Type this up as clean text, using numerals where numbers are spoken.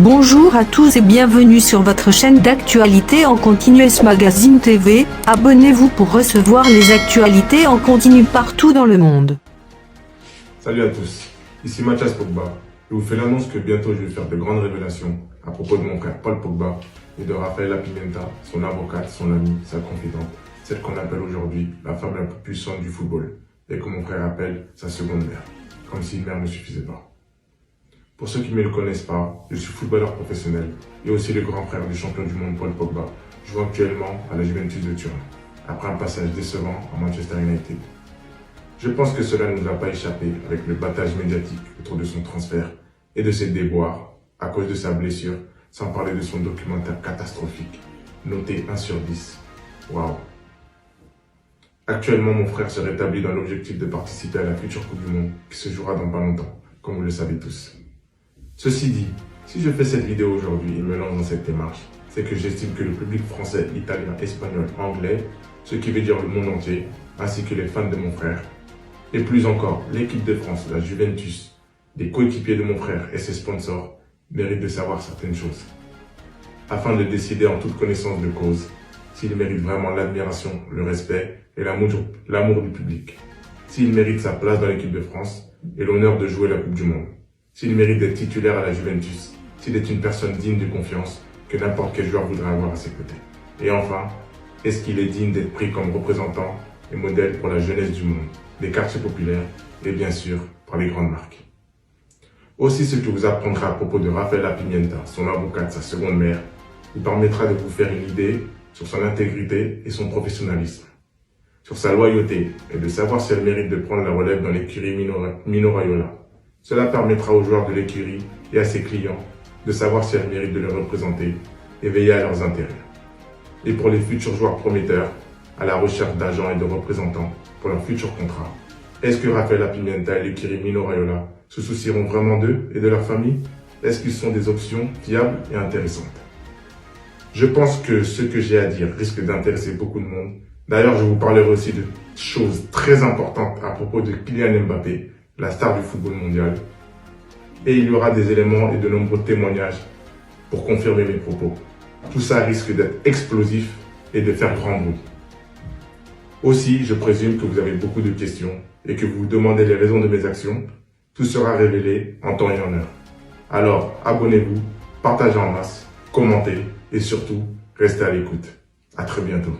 Bonjour à tous et bienvenue sur votre chaîne d'actualité en continu S Magazine TV. Abonnez-vous pour recevoir les actualités en continu partout dans le monde. Salut à tous, ici Mathias Pogba. Je vous fais l'annonce que bientôt je vais faire de grandes révélations à propos de mon frère Paul Pogba et de Rafaela Pimenta, son avocate, son amie, sa confidente, celle qu'on appelle aujourd'hui la femme la plus puissante du football et que mon frère appelle sa seconde mère, comme si une mère ne suffisait pas. Pour ceux qui ne me le connaissent pas, je suis footballeur professionnel et aussi le grand frère du champion du monde Paul Pogba, jouant actuellement à la Juventus de Turin, après un passage décevant à Manchester United. Je pense que cela ne nous a pas échappé avec le battage médiatique autour de son transfert et de ses déboires à cause de sa blessure, sans parler de son documentaire catastrophique, noté 1 sur 10. Waouh! Actuellement, mon frère se rétablit dans l'objectif de participer à la future Coupe du Monde qui se jouera dans pas longtemps, comme vous le savez tous. Ceci dit, si je fais cette vidéo aujourd'hui et me lance dans cette démarche, c'est que j'estime que le public français, italien, espagnol, anglais, ce qui veut dire le monde entier, ainsi que les fans de mon frère, et plus encore l'équipe de France, la Juventus, des coéquipiers de mon frère et ses sponsors, méritent de savoir certaines choses, afin de décider en toute connaissance de cause s'il mérite vraiment l'admiration, le respect et l'amour du public, s'il mérite sa place dans l'équipe de France et l'honneur de jouer la Coupe du Monde, s'il mérite d'être titulaire à la Juventus, s'il est une personne digne de confiance que n'importe quel joueur voudrait avoir à ses côtés. Et enfin, est-ce qu'il est digne d'être pris comme représentant et modèle pour la jeunesse du monde, des quartiers populaires et bien sûr par les grandes marques. Aussi, ce que vous apprendrez à propos de Rafaela Pimenta, son avocate, sa seconde mère, vous permettra de vous faire une idée sur son intégrité et son professionnalisme, sur sa loyauté et de savoir si elle mérite de prendre la relève dans l'écurie Mino Raiola. Cela permettra aux joueurs de l'écurie et à ses clients de savoir si elles méritent de les représenter et veiller à leurs intérêts. Et pour les futurs joueurs prometteurs, à la recherche d'agents et de représentants pour leurs futurs contrats, est-ce que Rafaela Pimenta et l'écurie Mino Raiola se soucieront vraiment d'eux et de leur famille? Est-ce qu'ils sont des options fiables et intéressantes? Je pense que ce que j'ai à dire risque d'intéresser beaucoup de monde. D'ailleurs, je vous parlerai aussi de choses très importantes à propos de Kylian Mbappé, la star du football mondial. Et il y aura des éléments et de nombreux témoignages pour confirmer mes propos. Tout ça risque d'être explosif et de faire grand bruit. Aussi, je présume que vous avez beaucoup de questions et que vous vous demandez les raisons de mes actions. Tout sera révélé en temps et en heure. Alors, abonnez-vous, partagez en masse, commentez et surtout, restez à l'écoute. À très bientôt.